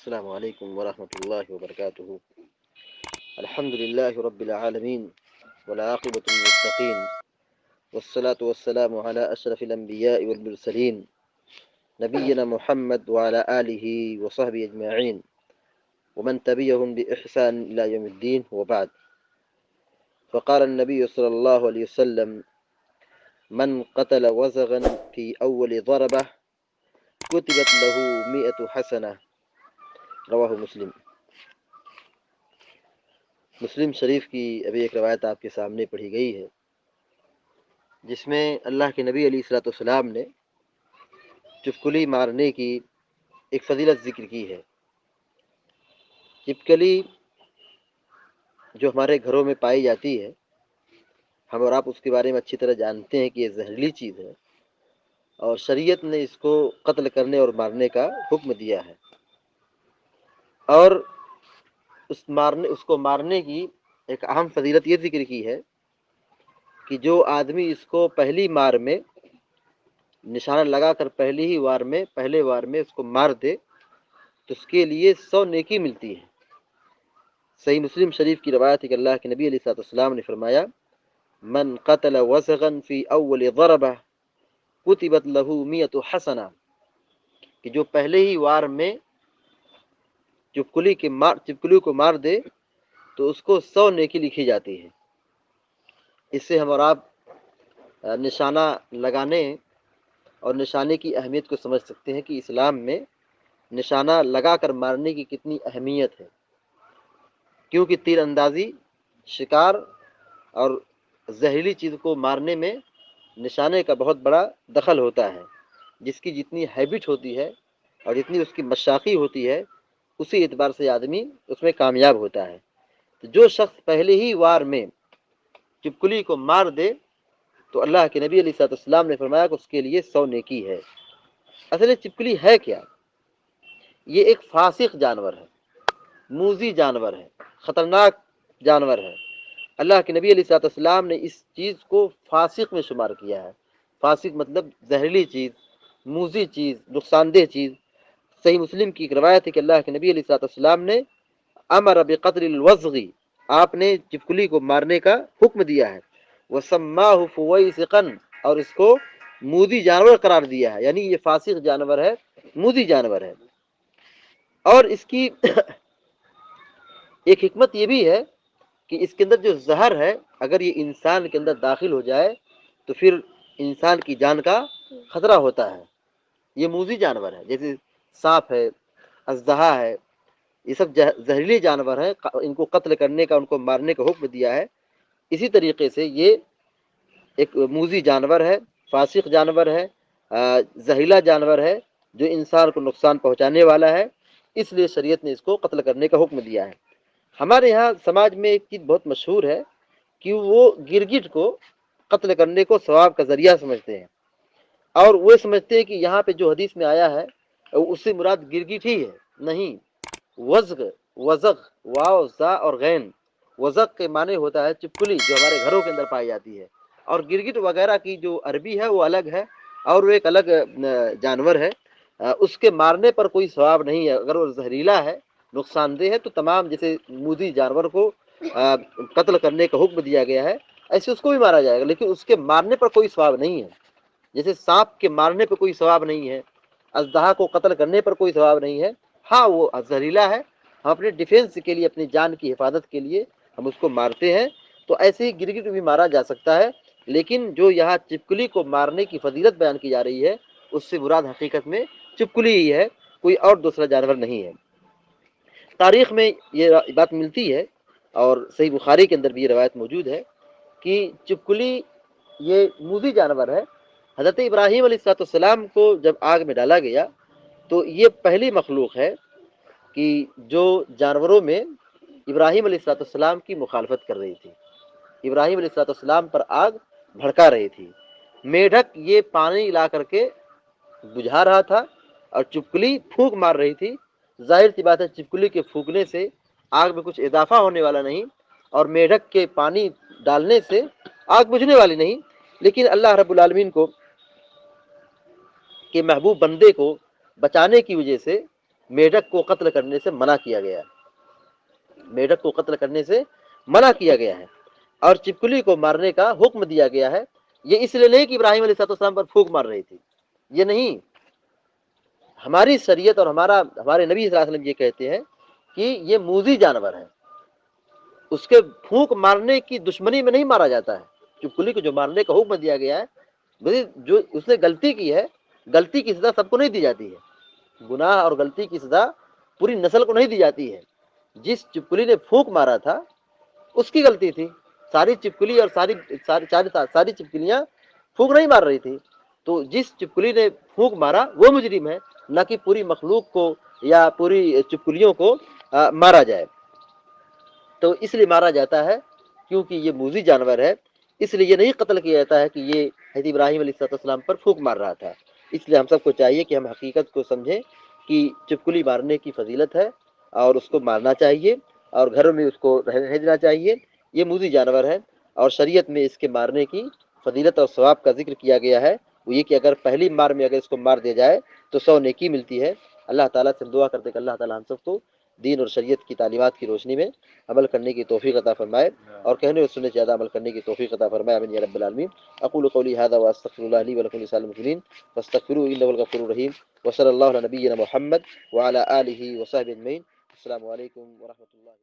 السلام علیکم ورحمۃ اللہ وبرکاتہ۔ الحمد للہ رب العالمین والعاقبۃ للمتقین والصلاة والسلام علی اشرف الانبیاء والمرسلین نبینا محمد وعلی آلہ وصحبہ اجمعین ومن تبعهم بإحسان إلى يوم الدين وبعد، فقال النبي صلى الله عليه وسلم: من قتل وزغا في أول ضربة كتبت له 100 حسنة، رواہ مسلم۔ مسلم شریف کی ابھی ایک روایت آپ کے سامنے پڑھی گئی ہے، جس میں اللہ کے نبی علیہ الصلوۃ والسلام نے چپکلی مارنے کی ایک فضیلت ذکر کی ہے۔ چپکلی جو ہمارے گھروں میں پائی جاتی ہے، ہم اور آپ اس کے بارے میں اچھی طرح جانتے ہیں کہ یہ زہریلی چیز ہے، اور شریعت نے اس کو قتل کرنے اور مارنے کا حکم دیا ہے۔ اور اس کو مارنے کی ایک اہم فضیلت یہ ذکر کی ہے کہ جو آدمی اس کو پہلی مار میں نشانہ لگا کر پہلے وار میں اس کو مار دے تو اس کے لیے 100 نیکی ملتی ہے۔ صحیح مسلم شریف کی روایت ہے کہ اللہ کے نبی علیہ الصلوۃ والسلام نے فرمایا: من قتل وسغا فی اول ضربہ کتبت له 100 حسنہ، کہ جو پہلے ہی وار میں چپکلی کو مار دے تو اس کو 100 نیکی لکھی جاتی ہے۔ اس سے ہم اور آپ نشانہ لگانے اور نشانے کی اہمیت کو سمجھ سکتے ہیں کہ اسلام میں نشانہ لگا کر مارنے کی کتنی اہمیت ہے، کیونکہ تیر اندازی، شکار اور زہریلی چیز کو مارنے میں نشانے کا بہت بڑا دخل ہوتا ہے۔ جس کی جتنی ہیبٹ ہوتی ہے اور جتنی اس کی مشاقی ہوتی ہے، اسی اعتبار سے آدمی اس میں کامیاب ہوتا ہے۔ تو جو شخص پہلے ہی وار میں چپکلی کو مار دے تو اللہ کے نبی علیہ الصلوۃ والسلام نے فرمایا کہ اس کے لیے 100 نیکی ہے۔ اصل چپکلی ہے کیا؟ یہ ایک فاسق جانور ہے، موذی جانور ہے، خطرناک جانور ہے۔ اللہ کے نبی علیہ الصلوۃ والسلام نے اس چیز کو فاسق میں شمار کیا ہے۔ فاسق مطلب زہریلی چیز، موذی چیز، نقصان دہ چیز۔ صحیح مسلم کی ایک روایت ہے کہ اللہ کے نبی علیہ الصلوۃ والسلام نے امر بقتل الوزغ، آپ نے چپکلی کو مارنے کا حکم دیا ہے، وسماہ فویسقا، اور اس کو موذی جانور قرار دیا ہے، یعنی یہ فاسق جانور ہے، موذی جانور ہے۔ اور اس کی ایک حکمت یہ بھی ہے کہ اس کے اندر جو زہر ہے، اگر یہ انسان کے اندر داخل ہو جائے تو پھر انسان کی جان کا خطرہ ہوتا ہے۔ یہ موذی جانور ہے، جیسے سانپ ہے، اژدہا ہے، یہ سب زہریلی جانور ہیں، ان کو قتل کرنے کا، ان کو مارنے کا حکم دیا ہے۔ اسی طریقے سے یہ ایک موذی جانور ہے، فاسق جانور ہے، زہریلا جانور ہے، جو انسان کو نقصان پہنچانے والا ہے، اس لیے شریعت نے اس کو قتل کرنے کا حکم دیا ہے۔ ہمارے یہاں سماج میں ایک چیز بہت مشہور ہے کہ وہ گرگٹ کو قتل کرنے کو ثواب کا ذریعہ سمجھتے ہیں، اور وہ سمجھتے ہیں کہ یہاں پہ جو حدیث میں آیا ہے اس سے مراد گرگٹ ہی ہے۔ نہیں، وزغ، وزغ، واو زا اور غین، وزغ کے معنی ہوتا ہے چپکلی، جو ہمارے گھروں کے اندر پائی جاتی ہے، اور گرگٹ وغیرہ کی جو عربی ہے وہ الگ ہے، اور وہ ایک الگ جانور ہے۔ اس کے مارنے پر کوئی ثواب نہیں ہے۔ اگر وہ زہریلا ہے، نقصان دہ ہے، تو تمام جیسے موذی جانور کو قتل کرنے کا حکم دیا گیا ہے، ایسے اس کو بھی مارا جائے گا، لیکن اس کے مارنے پر کوئی ثواب نہیں ہے۔ جیسے سانپ کے مارنے پر کوئی ثواب نہیں ہے، اژدہا کو قتل کرنے پر کوئی ثواب نہیں ہے۔ ہاں، وہ زہریلا ہے، ہم اپنے ڈیفینس کے لیے، اپنی جان کی حفاظت کے لیے ہم اس کو مارتے ہیں، تو ایسے ہی گرگٹ بھی مارا جا سکتا ہے۔ لیکن جو یہاں چپکلی کو مارنے کی فضیلت بیان کی جا رہی ہے، اس سے مراد حقیقت میں چپکلی ہی ہے، کوئی اور دوسرا جانور نہیں ہے۔ تاریخ میں یہ بات ملتی ہے، اور صحیح بخاری کے اندر بھی یہ روایت موجود ہے کہ چپکلی یہ موذی جانور ہے۔ حضرت ابراہیم علیہ السلام کو جب آگ میں ڈالا گیا تو یہ پہلی مخلوق ہے کہ جو جانوروں میں ابراہیم علیہ السلام کی مخالفت کر رہی تھی، ابراہیم علیہ السلام پر آگ بھڑکا رہی تھی۔ میڈک یہ پانی لا کر کے بجھا رہا تھا، اور چپکلی پھونک مار رہی تھی۔ ظاہر سی بات ہے چپکلی کے پھونکنے سے آگ میں کچھ اضافہ ہونے والا نہیں، اور میڈک کے پانی ڈالنے سے آگ بجھنے والی نہیں، لیکن اللہ رب العالمین کو کہ محبوب بندے کو بچانے کی وجہ سے میڈک کو قتل کرنے سے منع کیا گیا ہے، میڈک کو قتل کرنے سے منع کیا گیا ہے، اور چپکلی کو مارنے کا حکم دیا گیا ہے۔ یہ اس لیے نہیں کہ ابراہیم علیہ السلام پر پھونک مار رہی تھی، یہ نہیں، ہماری شریعت اور ہمارے نبی صلی اللہ علیہ وسلم یہ کہتے ہیں کہ یہ موذی جانور ہے، اس کے پھونک مارنے کی دشمنی میں نہیں مارا جاتا ہے۔ چپکلی کو جو مارنے کا حکم دیا گیا ہے، جو اس نے غلطی کی ہے، غلطی کی سزا سب کو نہیں دی جاتی ہے، گناہ اور غلطی کی سزا پوری نسل کو نہیں دی جاتی ہے۔ جس چپکلی نے پھونک مارا تھا اس کی غلطی تھی، ساری چپکلی اور ساری چپکلیاں پھونک نہیں مار رہی تھی، تو جس چپکلی نے پھونک مارا وہ مجرم ہے، نہ کہ پوری مخلوق کو یا پوری چپکلیوں کو مارا جائے۔ تو اس لیے مارا جاتا ہے کیونکہ یہ موذی جانور ہے، اس لیے یہ نہیں قتل کیا جاتا ہے کہ یہ حضرت ابراہیم علیہ السلام پر پھونک مار رہا تھا۔ اس لیے ہم سب کو چاہیے کہ ہم حقیقت کو سمجھیں کہ چپکلی مارنے کی فضیلت ہے اور اس کو مارنا چاہیے، اور گھروں میں اس کو رہنے دینا چاہیے۔ یہ موذی جانور ہے، اور شریعت میں اس کے مارنے کی فضیلت اور ثواب کا ذکر کیا گیا ہے، وہ یہ کہ اگر پہلی مار میں اگر اس کو مار دیا جائے تو 100 نیکی ملتی ہے۔ اللہ تعالیٰ سے دعا کرتے کہ اللہ تعالیٰ ہم سب کو دین اور شریعت کی تعلیمات کی روشنی میں عمل کرنے کی توفیق عطا فرمائے، اور کہنے اور سننے سے زیادہ عمل کرنے کی توفیق عطا فرمائے، آمین یا رب العالمین۔ اقول قولی هذا واستغفر الله لي ولكم ولسائر المسلمين فاستغفروه انه هو الغفور الرحيم، وصلى الله على نبينا محمد وعلى اله وصحبه اجمعين۔ السلام علیکم ورحمۃ اللہ۔